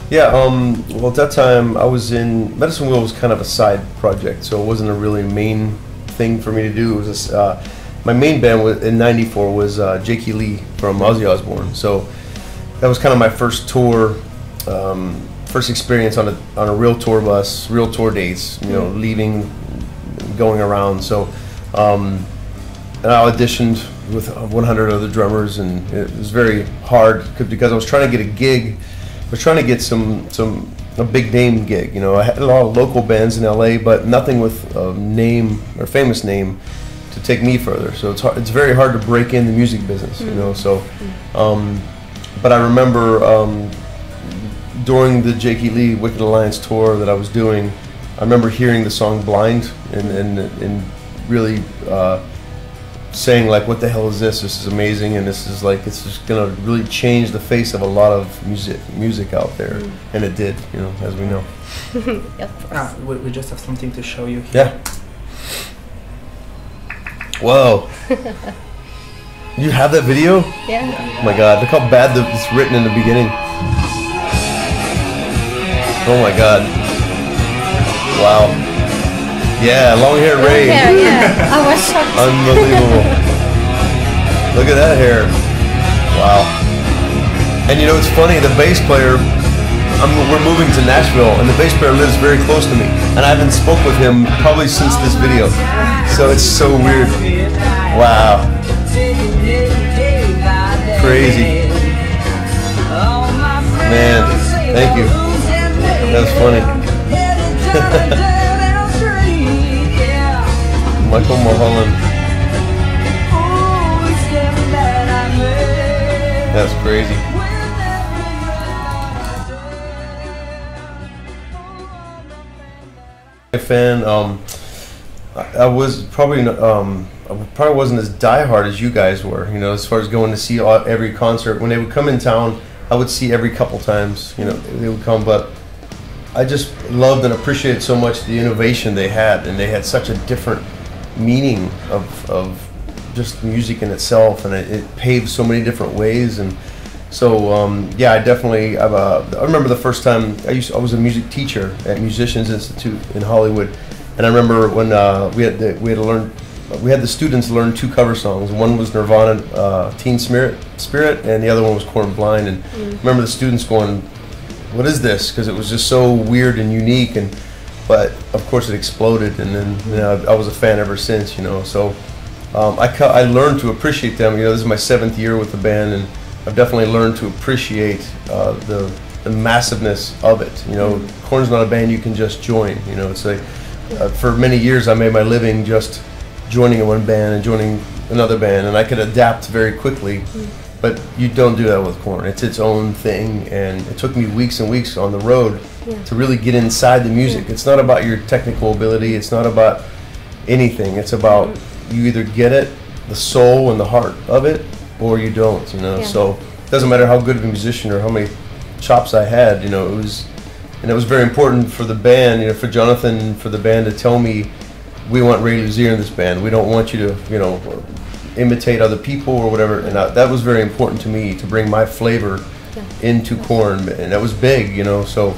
Yeah, well, at that time I was in Medicine Wheel was kind of a side project, so it wasn't a really main thing for me to do. It was this, my main band in '94 was Jakey Lee from Ozzy Osbourne. So that was kind of my first tour, first experience on a real tour bus, real tour dates. You know, leaving, going around. So and I auditioned with 100 other drummers, and it was very hard because I was trying to get a gig. I was trying to get a big name gig. You know, I had a lot of local bands in LA, but nothing with a name or famous name to take me further. So it's very hard to break in the music business. You know, so but I remember during the Jakey Lee Wicked Alliance tour that I was doing, I remember hearing the song "Blind" and really saying like, what the hell is this? This is amazing, and this is like, it's just gonna really change the face of a lot of music out there, and it did, you know, as we know. We just have something to show you here. Yeah. Whoa. You have that video? Yeah. Oh my God, look how bad it's written in the beginning. Oh my God. Wow. Yeah, long-haired Ray. Long hair, yeah. I was shocked. Unbelievable. Look at that hair. Wow. And you know, it's funny, the bass player, we're moving to Nashville, and the bass player lives very close to me. And I haven't spoke with him probably since this video. So it's so weird. Wow. Crazy. Man, thank you. That was funny. Michael Mulholland. That's crazy. A fan. I was probably I probably wasn't as diehard as you guys were. You know, as far as going to see every concert. When they would come in town, I would see every couple times. You know, they would come, but I just loved and appreciated so much the innovation they had, and they had such a different meaning of just music in itself, and it paved so many different ways. And so yeah, I definitely I remember the first time I was a music teacher at Musicians Institute in Hollywood, and I remember when we had the students learn 2 cover songs. One was Nirvana, Teen Spirit, and the other one was Korn Blind. And I remember the students going, "What is this?" Because it was just so weird and unique. But of course it exploded, and then, you know, I was a fan ever since, you know. So I learned to appreciate them. You know, this is my 7th year with the band, and I've definitely learned to appreciate the massiveness of it. You know, Korn's not a band you can just join. You know, it's like for many years I made my living just joining one band and joining another band, and I could adapt very quickly. But you don't do that with Korn. It's its own thing, and it took me weeks and weeks on the road to really get inside the music. It's not about your technical ability. It's not about anything. It's about you either get it, the soul and the heart of it, or you don't. You know. So it doesn't matter how good of a musician or how many chops I had. You know, it was very important for the band. You know, for Jonathan, for the band to tell me, we want Ray Luzier in this band. We don't want you to, you know, imitate other people or whatever, and that was very important to me, to bring my flavor into Korn, and that was big, you know. So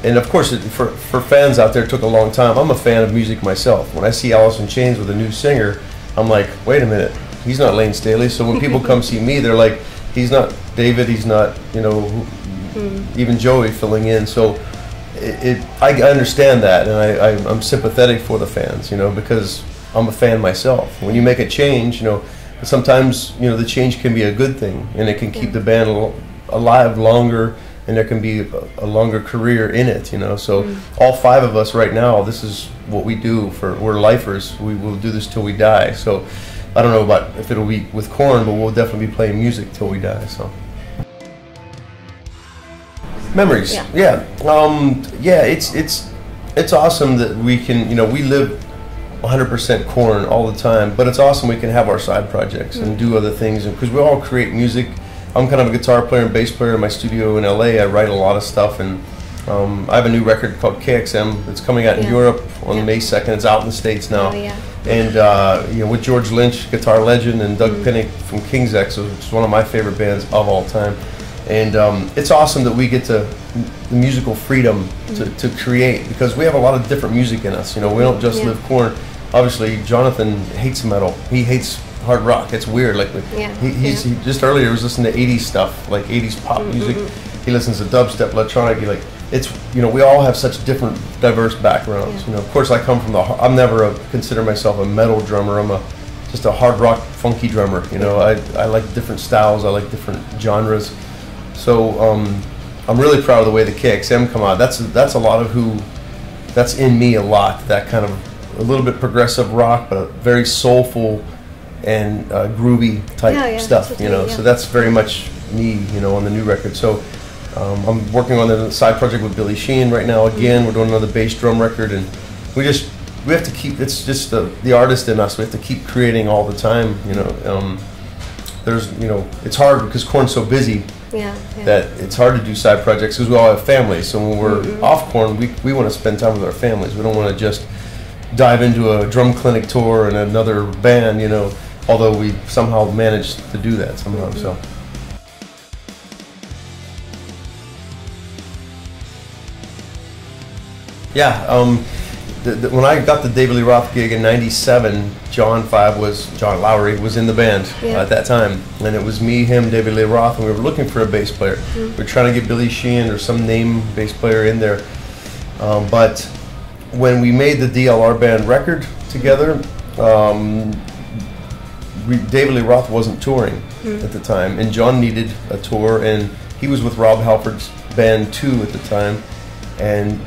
and of course for fans out there, it took a long time. I'm a fan of music myself. When I see Alice in Chains with a new singer, I'm like, wait a minute, he's not Lane Staley. So when people come see me, they're like, he's not David, he's not, you know, even Joey filling in. So I understand that, and I'm sympathetic for the fans, you know, because I'm a fan myself. When you make a change, you know, sometimes, you know, the change can be a good thing, and it can keep the band alive longer, and there can be a longer career in it, you know. So all 5 of us right now, this is what we do. We're lifers. We will do this till we die. So I don't know about if it'll be with Korn, but we'll definitely be playing music till we die. So memories, yeah. It's awesome that we can, you know, we live 100% Korn all the time, but it's awesome we can have our side projects and do other things, because we all create music. I'm kind of a guitar player and bass player in my studio in LA. I write a lot of stuff, and I have a new record called KXM. It's coming out in Europe on May 2nd. It's out in the States now. And you know, with George Lynch, guitar legend, and Doug Pinnick from King's X, which is one of my favorite bands of all time. And it's awesome that we get the musical freedom to create, because we have a lot of different music in us. You know, we don't just live KoRn. Obviously, Jonathan hates metal. He hates hard rock. It's weird. Like he just earlier was listening to 80s stuff, like 80s pop music. He listens to dubstep, electronic. He like, it's, you know, we all have such different, diverse backgrounds. You know, of course, I come from I'm never consider myself a metal drummer. I'm just a hard rock, funky drummer. You know, I like different styles. I like different genres. So I'm really proud of the way the KXM come out. That's a lot of that's in me a lot. That kind of a little bit progressive rock, but very soulful and groovy type stuff. You know, so that's very much me. You know, on the new record. So I'm working on a side project with Billy Sheehan right now. Again, we're doing another bass drum record, and we have to keep. It's just the artist in us. We have to keep creating all the time. You know, you know, it's hard because KoRn's so busy. That it's hard to do side projects because we all have families. So when we're off KoRn, we want to spend time with our families. We don't want to just dive into a drum clinic tour and another band, you know, although we somehow manage to do that somehow. So. Yeah, when I got the David Lee Roth gig in '97, John Lowry was in the band at that time, and it was me, him, David Lee Roth, and we were looking for a bass player. We were trying to get Billy Sheehan or some name bass player in there, but when we made the DLR band record together, David Lee Roth wasn't touring at the time, and John needed a tour, and he was with Rob Halford's band 2 at the time, and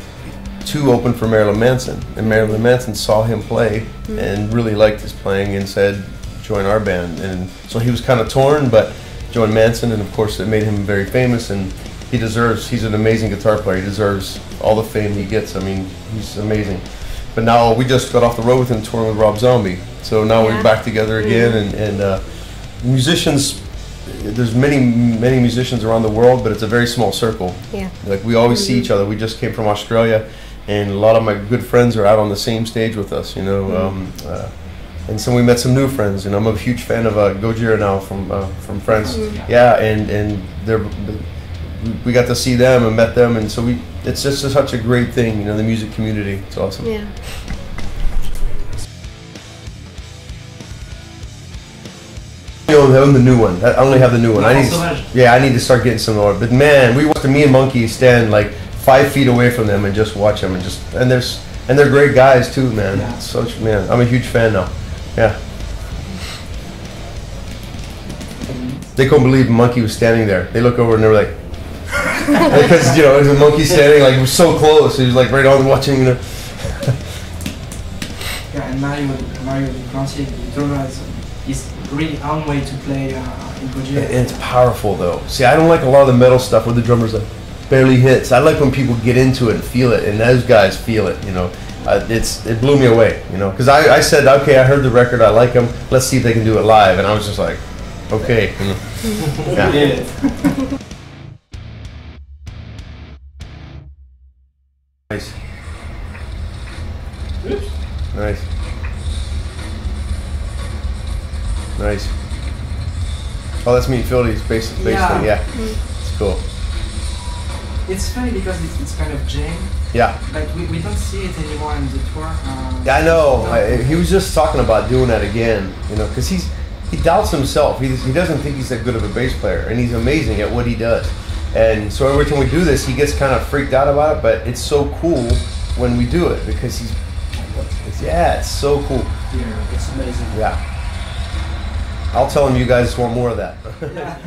2 opened for Marilyn Manson, and Marilyn Manson saw him play and really liked his playing and said, join our band. And so he was kind of torn, but joined Manson, and of course it made him very famous, and he's an amazing guitar player. He deserves all the fame he gets. I mean, he's amazing. But now we just got off the road with him touring with Rob Zombie. So now we're back together again, and musicians, there's many musicians around the world, but it's a very small circle. Like we always see each other. We just came from Australia, and a lot of my good friends are out on the same stage with us, you know. And so we met some new friends, and I'm a huge fan of Gojira now from France. And we got to see them and met them, and so it's just such a great thing, you know, the music community. It's awesome. I own the new one. I only have the new one. I need to start getting some more. But man, we watched me and Monkey stand like 5 feet away from them and just watch them, and they're great guys too, man. Man, I'm a huge fan now. They couldn't believe Monkey was standing there. They look over and they were like, because, you know, there's a monkey standing like we're so close. He was like right on watching, you know. And Mario Français, the drummer, is really on way to play in Gojira. It's powerful though. See, I don't like a lot of the metal stuff where the drummer's like barely hits. I like when people get into it and feel it, and those guys feel it, you know. It blew me away, you know, because I said, okay, I heard the record, I like them, let's see if they can do it live, and I was just like, okay. You know. Nice. Nice. Nice. Oh, that's me and Philly's bass thing. It's cool. It's funny because it's kind of jam. Like we don't see it anymore on the tour. I know. He was just talking about doing that again, you know, because he doubts himself. He doesn't think he's that good of a bass player, and he's amazing at what he does. And so every time we do this, he gets kind of freaked out about it, but it's so cool when we do it because it's so cool. Yeah, it's amazing. Yeah. I'll tell him you guys want more of that. Yeah.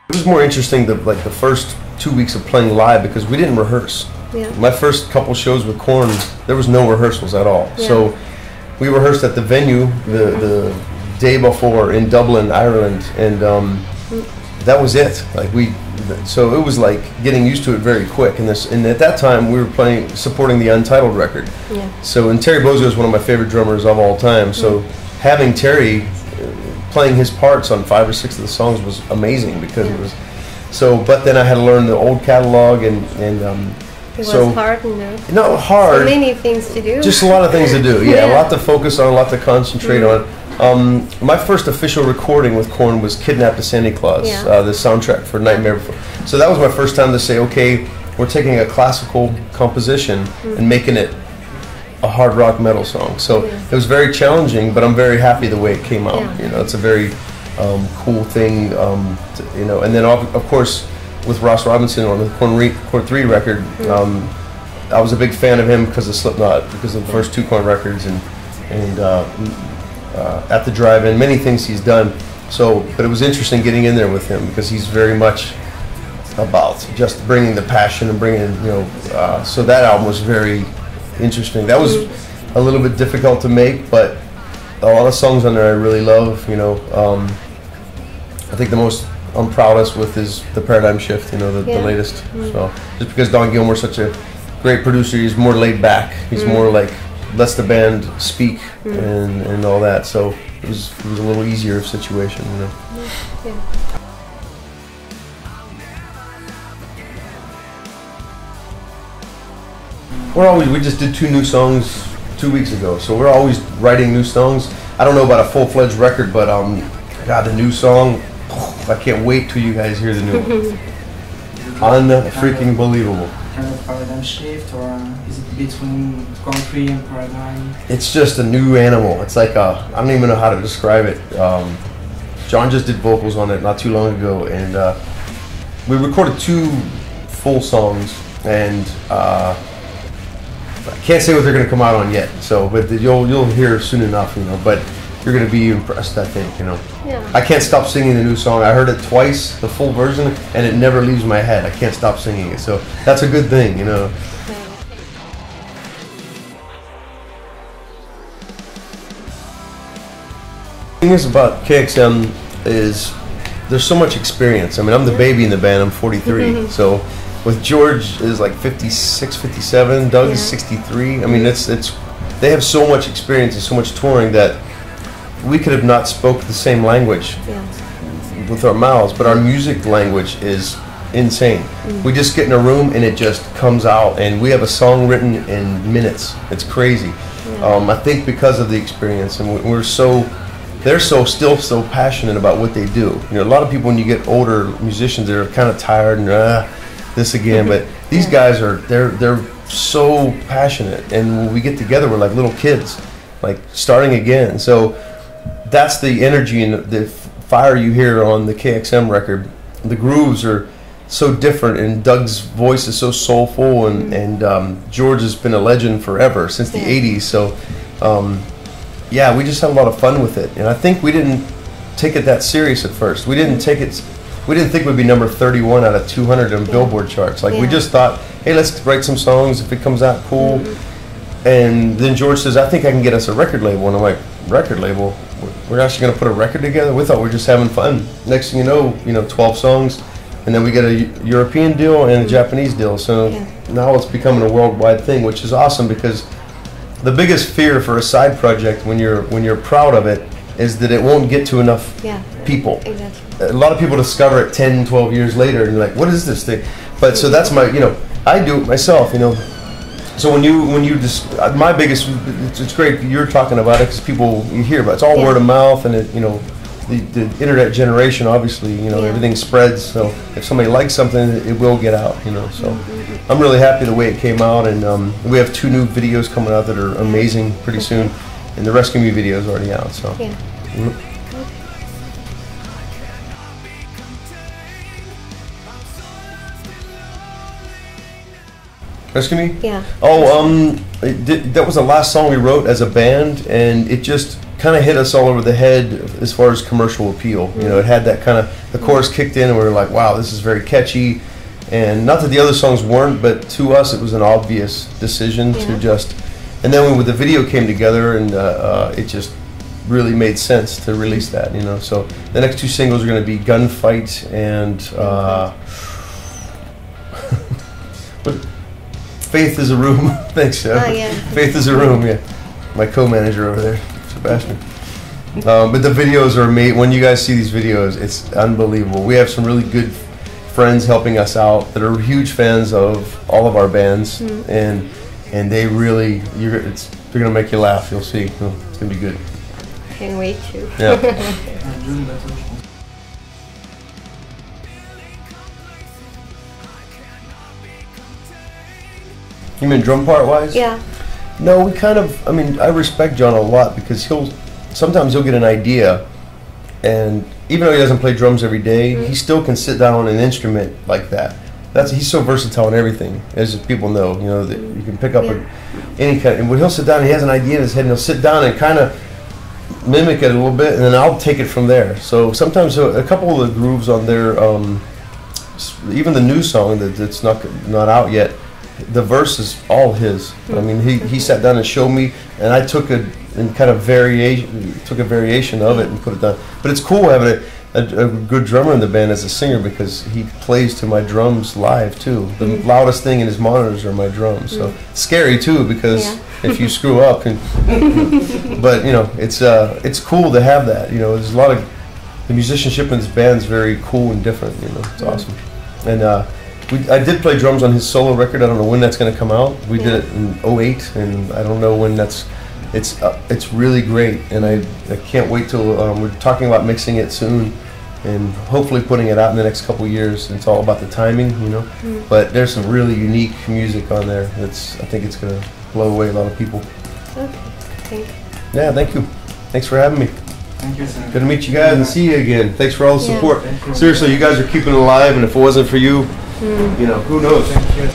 It was more interesting the first 2 weeks of playing live because we didn't rehearse. My first couple shows with KoRn, there was no rehearsals at all. So we rehearsed at the venue the day before in Dublin, Ireland, and that was it. So it was like getting used to it very quick. And at that time we were supporting the Untitled record. So, and Terry Bozzio is one of my favorite drummers of all time. So having Terry playing his parts on 5 or 6 of the songs was amazing because it was so. But then I had to learn the old catalog, and It was hard, No, hard. So many things to do. Just a lot of things to do. Yeah, a lot to focus on, a lot to concentrate on. My first official recording with Korn was "Kidnapped to Santa Claus," the soundtrack for Nightmare Before. So that was my first time to say, okay, we're taking a classical composition and making it a hard rock metal song. So it was very challenging, but I'm very happy the way it came out. You know, it's a very cool thing. You know, and then of course with Ross Robinson on the Korn 3 record, I was a big fan of him because of Slipknot, because of the first 2 Korn records, and At the Drive-In, many things he's done. So, but it was interesting getting in there with him because he's very much about just bringing the passion and bringing, you know. So that album was very interesting. That was a little bit difficult to make, but a lot of songs on there I really love. You know, I think the most I'm proudest with is the Paradigm Shift. You know, the latest. So just because Don Gilmour's such a great producer, he's more laid back. He's more like lets the band speak and all that. So it was a little easier situation. You know. We just did 2 new songs 2 weeks ago, so we're always writing new songs. I don't know about a full-fledged record, but God, the new song, I can't wait till you guys hear the new one. Unfreaking believable. Kind of paradigm shift, or is it between country and paradigm? It's just a new animal. It's like I don't even know how to describe it. John just did vocals on it not too long ago, and we recorded 2 full songs, and I can't say what they're going to come out on yet. So, but you'll hear soon enough, you know. But you're going to be impressed, I think, you know. Yeah. I can't stop singing the new song. I heard it twice, the full version, and it never leaves my head. I can't stop singing it. So that's a good thing, you know. The thing is about KXM is there's so much experience. I mean, I'm the baby in the band. I'm 43. So with George is like 56, 57. Doug is 63. I mean, they have so much experience and so much touring that we could have not spoke the same language with our mouths, but our music language is insane. We just get in a room and it just comes out, and we have a song written in minutes. It's crazy. I think because of the experience, and they're still so passionate about what they do. You know, a lot of people when you get older musicians, they're kind of tired and this again, but these guys they're so passionate, and when we get together, we're like little kids, like starting again. So that's the energy and the fire you hear on the KXM record. The grooves are so different, and Doug's voice is so soulful, and George has been a legend forever, since the 80s. So yeah, we just had a lot of fun with it, and I think we didn't take it that serious at first. We didn't think we'd be number 31 out of 200 on Billboard charts. Like we just thought, hey, let's write some songs. If it comes out, cool. And then George says, I think I can get us a record label. And I'm like, record label? We're actually going to put a record together? We thought we were just having fun. Next thing you know, 12 songs, and then we get a European deal and a Japanese deal. So now it's becoming a worldwide thing, which is awesome, because the biggest fear for a side project when you're proud of it is that it won't get to enough people. Exactly. A lot of people discover it 10, 12 years later, and you're like, what is this thing? But so that's my, I do it myself, So when you just, my biggest, it's great you're talking about it, because you hear about it. It's all word of mouth, and the internet generation, obviously, everything spreads. So if somebody likes something, it will get out, So I'm really happy the way it came out, and we have 2 new videos coming out that are amazing pretty soon, and the Rescue Me video is already out. So. Rescue Me? Yeah. Oh, that was the last song we wrote as a band, and it just kind of hit us all over the head as far as commercial appeal. It had that kind of, the chorus kicked in, and we were like, wow, this is very catchy. And not that the other songs weren't, but to us it was an obvious decision to just, and then when the video came together, and it just really made sense to release that, So the next 2 singles are going to be Gunfight and Faith is a Room. Thanks, Faith is a Room, my co-manager over there, Sebastian. But the videos are made, when you guys see these videos, it's unbelievable. We have some really good friends helping us out that are huge fans of all of our bands, and they really, they're gonna make you laugh. You'll see. It's gonna be good. Can't wait to. Yeah. You mean drum part wise? Yeah. No, we kind of, I mean, I respect John a lot because sometimes he'll get an idea, and even though he doesn't play drums every day, he still can sit down on an instrument like that. He's so versatile in everything, as people know, you know, that you can pick up any kind, and when he'll sit down, he has an idea in his head, and he'll sit down and kind of mimic it a little bit, and then I'll take it from there. So sometimes a couple of the grooves on there, even the new song that's not out yet, the verse is all his. I mean, he sat down and showed me, and I took a variation of it and put it down. But it's cool having a good drummer in the band as a singer because he plays to my drums live too. The loudest thing in his monitors are my drums. So it's scary too because if you screw up, but you know, it's cool to have that. You know, there's a lot of the musicianship in this band is very cool and different. You know, it's awesome. And I did play drums on his solo record. I don't know when that's going to come out. We did it in '08, and I don't know when that's. It's really great, and I can't wait till we're talking about mixing it soon, and hopefully putting it out in the next couple of years. It's all about the timing, you know. But there's some really unique music on there. I think it's going to blow away a lot of people. Okay, thank you. Yeah, thank you. Thanks for having me. Thank you, sir. Good to meet you guys and see you again. Thanks for all the support. Seriously, you guys are keeping it alive, and if it wasn't for you, you know, who knows? Thank you.